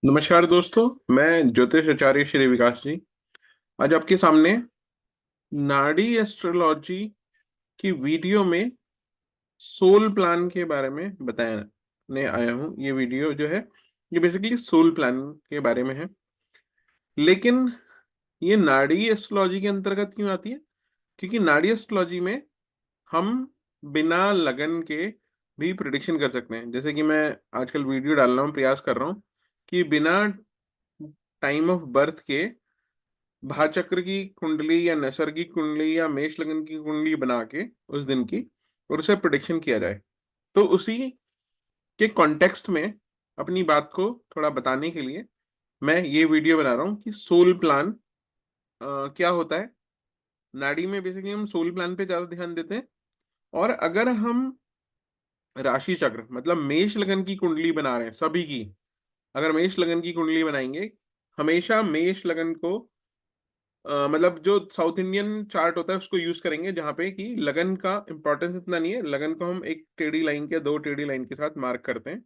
नमस्कार दोस्तों। मैं ज्योतिष आचार्य श्री विकास जी आज आपके सामने नाड़ी एस्ट्रोलॉजी की वीडियो में सोल प्लान के बारे में बताने आया हूँ। ये वीडियो जो है ये बेसिकली सोल प्लान के बारे में है। लेकिन ये नाड़ी एस्ट्रोलॉजी के अंतर्गत क्यों आती है? क्योंकि नाड़ी एस्ट्रोलॉजी में हम बिना लगन के भी प्रिडिक्शन कर सकते हैं। जैसे कि मैं आजकल वीडियो डाल रहा हूँ, प्रयास कर रहा हूँ कि बिना टाइम ऑफ बर्थ के भाचक्र की कुंडली या नसर की कुंडली या मेष लग्न की कुंडली बना के उस दिन की और उसे प्रेडिक्शन किया जाए। तो उसी के कॉन्टेक्स्ट में अपनी बात को थोड़ा बताने के लिए मैं ये वीडियो बना रहा हूँ कि सोल प्लान क्या होता है। नाड़ी में बेसिकली हम सोल प्लान पे ज्यादा ध्यान देते हैं। और अगर हम राशि चक्र मतलब मेष लगन की कुंडली बना रहे हैं सभी की, अगर मेष लगन की कुंडली बनाएंगे, हमेशा मेष लगन को मतलब जो साउथ इंडियन चार्ट होता है उसको यूज करेंगे, जहाँ पे कि लगन का इंपॉर्टेंस इतना नहीं है। लगन को हम एक टेढ़ी लाइन के, दो टेढ़ी लाइन के साथ मार्क करते हैं।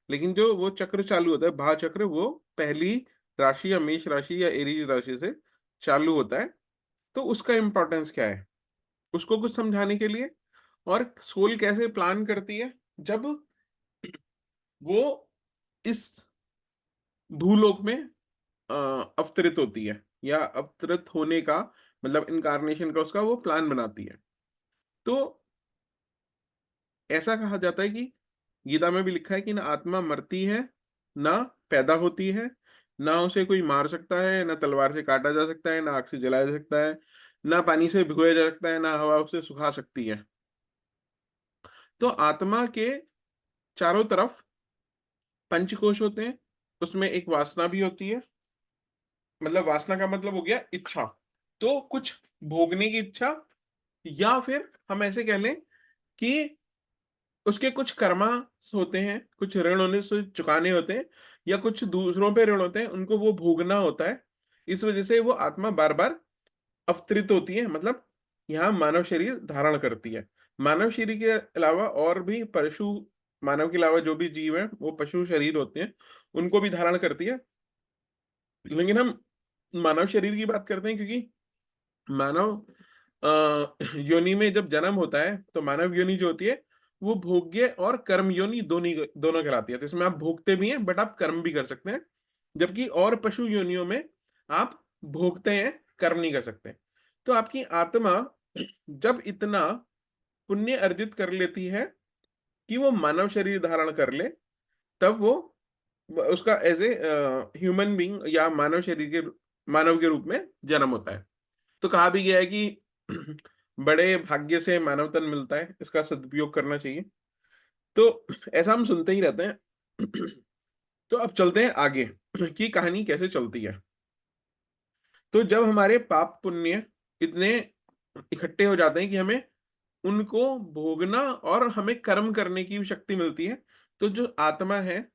लेकिन जो वो चक्र चालू होता है, भा चक्र, वो पहली राशि या मेष राशि या एरीज राशि से चालू होता है। तो उसका इंपॉर्टेंस क्या है, उसको कुछ समझाने के लिए, और सोल कैसे प्लान करती है जब वो इस भूलोक में अ, अवतरित होती है, या अवतरित होने का मतलब इनकारनेशन का उसका वो प्लान बनाती है। तो ऐसा कहा जाता है कि गीता में भी लिखा है कि ना आत्मा मरती है, ना पैदा होती है, ना उसे कोई मार सकता है, ना तलवार से काटा जा सकता है, ना आग से जलाया जा सकता है, ना पानी से भिगोया जा सकता है, ना हवा उसे सुखा सकती है। तो आत्मा के चारों तरफ पंचकोश होते हैं, उसमें एक वासना भी होती है। मतलब वासना का मतलब हो गया इच्छा। तो कुछ भोगने की इच्छा, या फिर हम ऐसे कह लें कि उसके कुछ कर्मा होते हैं, कुछ ऋण होने से चुकाने होते हैं, या कुछ दूसरों पे ऋण होते हैं, उनको वो भोगना होता है। इस वजह से वो आत्मा बार बार अवतरित होती है, मतलब यहाँ मानव शरीर धारण करती है। मानव शरीर के अलावा और भी पशु, मानव के अलावा जो भी जीव है वो पशु शरीर होते हैं, उनको भी धारण करती है। लेकिन हम मानव शरीर की बात करते हैं क्योंकि मानव योनि में जब जन्म होता है तो मानव योनि जो होती है वो भोग्य और कर्म योनि दोनों दोनों कहलाती है। तो इसमें आप भोगते भी हैं बट आप कर्म भी कर सकते हैं, जबकि और पशु योनियों में आप भोगते हैं, कर्म नहीं कर सकते। तो आपकी आत्मा जब इतना पुण्य अर्जित कर लेती है कि वो मानव शरीर धारण कर ले, तब वो उसका एज ए ह्यूमन बीइंग या मानव के रूप में जन्म होता है। तो कहा भी गया है कि बड़े भाग्य से मानव तन मिलता है, इसका सदुपयोग करना चाहिए। तो ऐसा हम सुनते ही रहते हैं। तो अब चलते हैं आगे कि कहानी कैसे चलती है। तो जब हमारे पाप पुण्य इतने इकट्ठे हो जाते हैं कि हमें उनको भोगना और हमें कर्म करने की भी शक्ति मिलती है, तो जो आत्मा है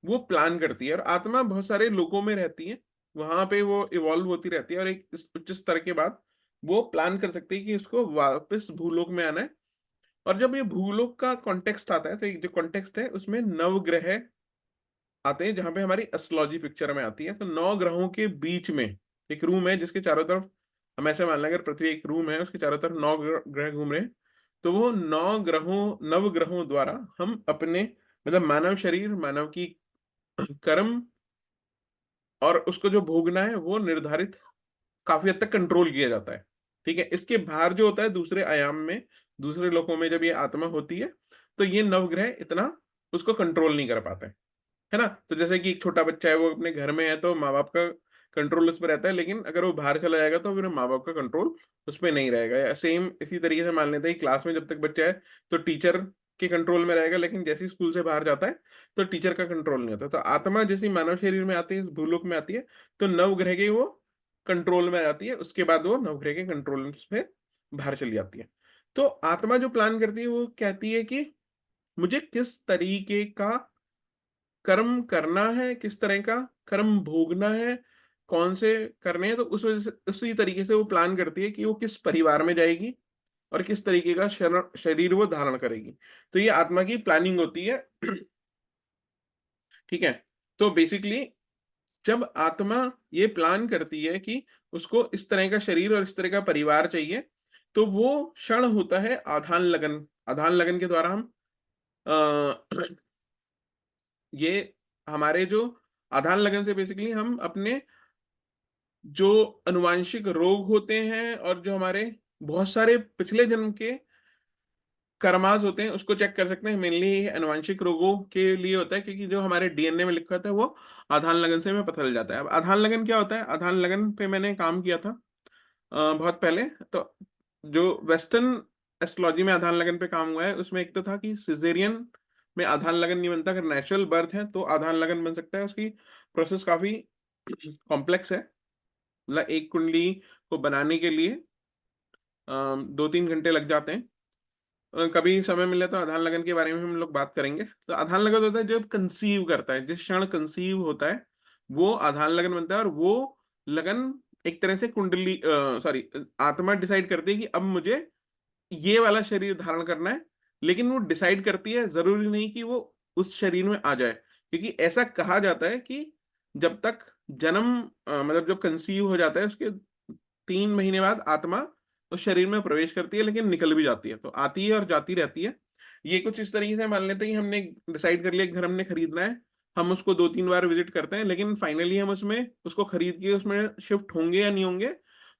वो प्लान करती है। और आत्मा बहुत सारे लोकों में रहती है, वहां पे वो इवॉल्व होती रहती है, और एक उच्च स्तर के बाद वो प्लान कर सकती है कि उसको वापस भूलोक में आना है। और जब ये भूलोक का कॉन्टेक्स्ट आता है, तो एक जो कॉन्टेक्स्ट है उसमें नवग्रह आते हैं, जहां पे हमारी एस्ट्रोलॉजी पिक्चर में आती है। तो नौ ग्रहों के बीच में एक रूम है जिसके चारों तरफ, हम ऐसे मान लें अगर पृथ्वी एक रूम है, उसके चारों तरफ नौ ग्रह घूम रहे हैं। तो वो नव ग्रहों द्वारा हम अपने मतलब मानव शरीर, मानव की कर्म और उसको जो भोगना है वो निर्धारित काफी हद तक कंट्रोल किया जाता है। ठीक है, इसके बाहर जो होता है दूसरे आयाम में, दूसरे लोकों में जब ये आत्मा होती है, तो ये नवग्रह इतना उसको कंट्रोल नहीं कर पाते, है ना। तो जैसे कि एक छोटा बच्चा है, वो अपने घर में है तो माँ बाप का कंट्रोल उस पर रहता है, लेकिन अगर वो बाहर चला जाएगा तो फिर माँ बाप का कंट्रोल उस पर नहीं रहेगा। या सेम इसी तरीके से मान लेते हैं कि क्लास में जब तक बच्चा है तो टीचर के कंट्रोल में रहेगा, लेकिन जैसे ही स्कूल से बाहर जाता है तो टीचर का कंट्रोल नहीं होता। तो आत्मा जैसी मानव शरीर में आती है, इस भूलोक में आती है, तो नवग्रह के वो कंट्रोल में आ जाती है। उसके बाद वो नवग्रह के कंट्रोल से बाहर चली जाती है। तो आत्मा जो प्लान करती है वो कहती है कि मुझे किस तरीके का कर्म करना है, किस तरह का कर्म भोगना है, कौन से करने हैं। तो उस वजह से उसी तरीके से वो प्लान करती है कि वो किस परिवार में जाएगी और किस तरीके का शरीर वो धारण करेगी। तो ये आत्मा की प्लानिंग होती है। ठीक है। तो बेसिकली जब आत्मा ये प्लान करती है कि उसको इस तरह का शरीर और इस तरह का परिवार चाहिए, तो वो क्षण होता है आधान लगन। आधान लगन के द्वारा हम अ, ये हमारे जो आधान लगन से बेसिकली हम अपने जो आनुवांशिक रोग होते हैं और जो हमारे बहुत सारे पिछले जन्म के कर्मास होते हैं, उसको चेक कर सकते हैं। मेनली ये आनुवांशिक रोगों के लिए होता है, क्योंकि जो हमारे डीएनए में लिखा होता है, वो आधान लगन से हमें पता चल जाता है। अब आधान लगन क्या होता है? आधान लगन पे मैंने काम किया था बहुत पहले। तो जो वेस्टर्न एस्ट्रोलॉजी में आधान लगन पे काम हुआ है, उसमें एक तो था कि सिज़ेरियन में आधान लगन नहीं बनता। अगर नेचुरल बर्थ है, तो आधान लगन बन सकता है। उसकी प्रोसेस काफ़ी कॉम्प्लेक्स है। मतलब एक कुंडली को बनाने के लिए 2-3 घंटे लग जाते हैं। कभी समय मिले तो आधान लगन के बारे में हम लोग बात करेंगे। तो आधान लगन होता है जब कंसीव करता है, जिस क्षण कंसीव होता है, वो आधान लगन बनता है। और वो लगन एक तरह से कुंडली सॉरी आत्मा डिसाइड करती है कि अब मुझे ये वाला शरीर धारण करना है। लेकिन वो डिसाइड करती है, ज़रूरी नहीं कि वो उस शरीर में आ जाए। क्योंकि ऐसा कहा जाता है कि जब तक जन्म मतलब जब कंसीव हो जाता है, उसके 3 महीने बाद आत्मा उस शरीर में प्रवेश करती है, लेकिन निकल भी जाती है। तो आती है और जाती रहती है। ये कुछ इस तरीके से मान लेते हैं कि हमने डिसाइड कर लिया कि घर हमने खरीदना है। हम उसको 2-3 बार विज़िट करते हैं, लेकिन फाइनली हम उसमें उसको खरीद के उसमें शिफ्ट होंगे या नहीं होंगे,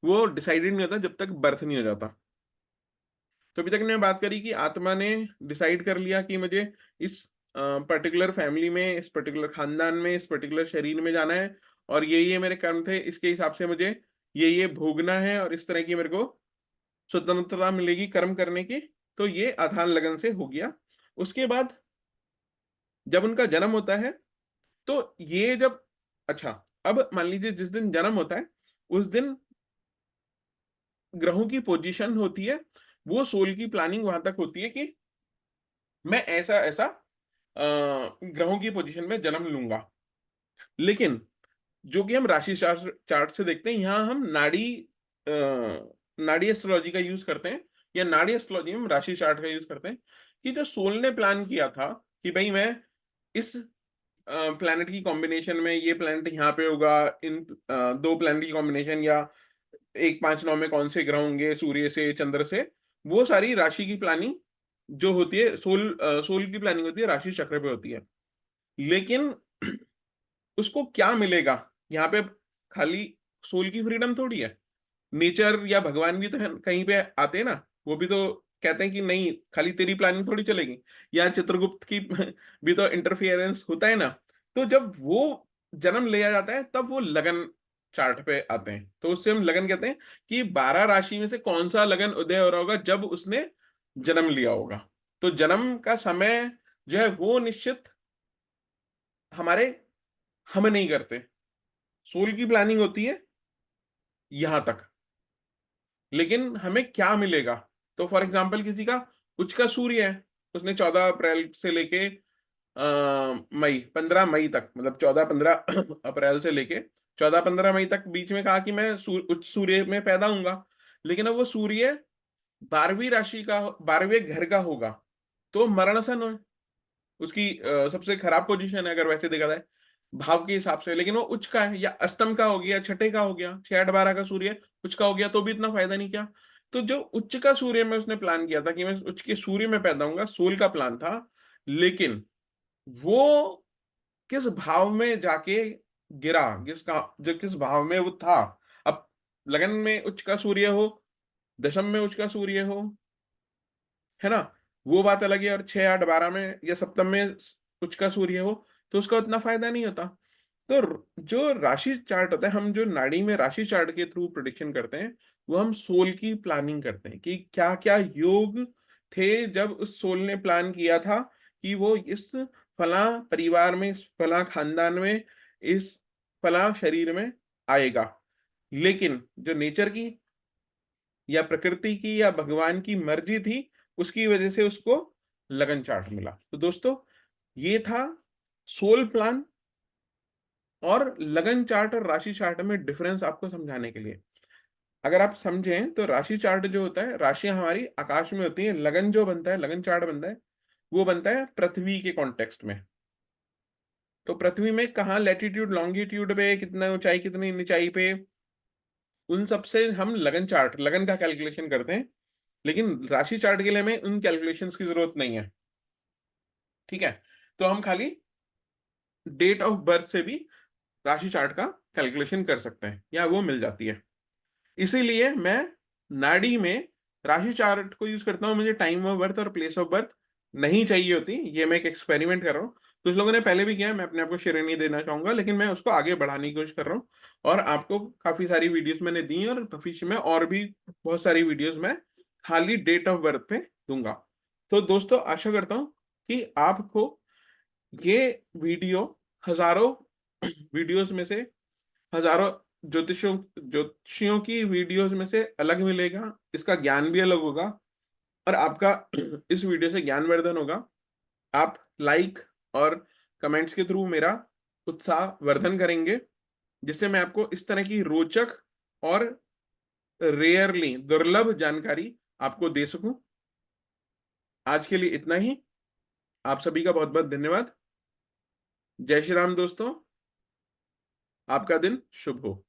वो डिसाइडेड नहीं होता जब तक बर्थ नहीं हो जाता। तो अभी तक हमने बात करी कि आत्मा ने डिसाइड कर लिया कि मुझे इस पर्टिकुलर फैमिली में, इस पर्टिकुलर खानदान में, इस पर्टिकुलर शरीर में जाना है, और ये मेरे कर्म थे, इसके हिसाब से मुझे ये भोगना है, और इस तरह की मेरे को स्वतंत्रता मिलेगी कर्म करने की। तो ये आधान लगन से हो गया। उसके बाद जब उनका जन्म होता है, तो ये जब अच्छा, अब मान लीजिए जिस दिन जन्म होता है, उस दिन ग्रहों की पोजीशन होती है, वो सोल की प्लानिंग वहां तक होती है कि मैं ऐसा-ऐसा ग्रहों की पोजीशन में जन्म लूँगा। लेकिन जो कि हम राशि शास्त्र चार्ट से देखते हैं, यहाँ हम अ, नाड़ी एस्ट्रोलॉजी का यूज़ करते हैं, या नाड़ी एस्ट्रोलॉजी में हम राशि चार्ट का यूज़ करते हैं, कि जो सोल ने प्लान किया था कि भई मैं इस प्लैनेट की कॉम्बिनेशन में, ये प्लैनेट यहाँ पे होगा, इन 2 प्लैनेट की कॉम्बिनेशन, या 1, 5, 9 में कौन से ग्रह होंगे सूर्य से, चंद्र से, वो सारी राशि की प्लानिंग जो होती है, सोल की प्लानिंग होती है, राशि चक्र पे होती है। लेकिन उसको क्या मिलेगा? यहाँ पे खाली सोल की फ्रीडम थोड़ी है। नेचर या भगवान भी तो है, कहीं पे आते हैं ना, वो भी तो कहते हैं कि नहीं, खाली तेरी प्लानिंग थोड़ी चलेगी। या चित्रगुप्त की भी तो इंटरफियरेंस होता है ना। तो जब वो जन्म लिया जाता है, तब वो लगन चार्ट पे आते हैं। तो उससे हम लगन कहते हैं कि 12 राशि में से कौन-सा लगन उदय हो रहा होगा जब उसने जन्म लिया होगा। तो जन्म का समय जो है वो निश्चित हमारे हम नहीं करते। सोल की प्लानिंग होती है यहाँ तक। लेकिन हमें क्या मिलेगा? तो फॉर एग्ज़ाम्पल किसी का उच्च का सूर्य है, उसने 14 अप्रैल से लेके मई 15 मई तक, मतलब 14-15 अप्रैल से लेके 14-15 मई तक बीच में कहा कि मैं उच्च सूर्य में पैदा होऊँगा। लेकिन अब वो सूर्य 12वीं राशि का 12वें घर का होगा, तो मरण-सन है। उसकी सबसे खराब पोज़ीशन है अगर वैसे देखा जाए, भाव के हिसाब से। लेकिन वो उच्च का है, या अष्टम का हो गया, छठे का हो गया, 6-8-12 का सूर्य उच्च का हो गया, तो भी इतना फ़ायदा नहीं किया। तो जो उच्च का सूर्य में उसने प्लान किया था कि मैं उच्च के सूर्य में पैदा होऊँगा, सोल का प्लान था। लेकिन वो किस भाव में जाके गिरा, किस भाव में वो था। अब लगन में उच्च का सूर्य हो, दशम में उच्च का सूर्य हो, है ना? वो बात अलग है। और 6, 8, 12 में या सप्तम में उच्च का सूर्य हो, तो उसका उतना फ़ायदा नहीं होता। तो जो राशि चार्ट होता है, हम जो नाड़ी में राशि चार्ट के थ्रू प्रेडिक्शन करते हैं, वो हम सोल की प्लानिंग करते हैं कि क्या-क्या योग थे जब उस सोल ने प्लान किया था कि वो इस फलाँ परिवार में, इस फलाँ खानदान में, इस फलाँ शरीर में आएगा। लेकिन जो नेचर की या प्रकृति की या भगवान की मर्ज़ी थी, उसकी वज़ह से उसको लगन चार्ट मिला। तो दोस्तों, ये था सोल प्लान और लगन चार्ट और राशि चार्ट में डिफरेंस आपको समझाने के लिए। अगर आप समझें तो राशि चार्ट जो होता है, राशियाँ हमारी आकाश में होती हैं। लगन जो बनता है, लगन चार्ट बनता है, वो बनता है पृथ्वी के कॉन्टेक्स्ट में। तो पृथ्वी में कहाँ लैटिट्यूड लॉन्गिट्यूड पे कितना ऊंचाई कितनी ऊंचाई पे, उन सब से हम लगन चार्ट लगन का कैलकुलेशन करते हैं। लेकिन राशि चार्ट के लिए हमें उन कैलकुलेशंस की जरूरत नहीं है। ठीक है, तो हम खाली डेट ऑफ बर्थ से भी राशि चार्ट का कैलकुलेशन कर सकते हैं या वो मिल जाती है। इसीलिए मैं नाड़ी में राशि चार्ट को यूज करता हूं। मुझे टाइम ऑफ बर्थ और प्लेस ऑफ बर्थ नहीं चाहिए होती। ये मैं एक एक्सपेरिमेंट कर रहा हूँ। कुछ लोगों ने पहले भी किया है, मैं अपने आप को श्रेय नहीं देना चाहूंगा, लेकिन मैं उसको आगे बढ़ाने की कोशिश कर रहा हूँ। और आपको काफी सारी वीडियोस मैंने दी और भविष्य में और भी बहुत सारी वीडियोस मैं खाली डेट ऑफ बर्थ पे दूंगा। तो दोस्तों, आशा करता हूँ कि आपको ये वीडियो हजारों वीडियोस में से, हजारों ज्योतिषियों की वीडियोस में से अलग मिलेगा। इसका ज्ञान भी अलग होगा और आपका इस वीडियो से ज्ञानवर्धन होगा। आप लाइक और कमेंट्स के थ्रू मेरा उत्साह वर्धन करेंगे, जिससे मैं आपको इस तरह की रोचक और रेयरली दुर्लभ जानकारी आपको दे सकूं। आज के लिए इतना ही। आप सभी का बहुत बहुत धन्यवाद। जय श्री राम दोस्तों, आपका दिन शुभ हो।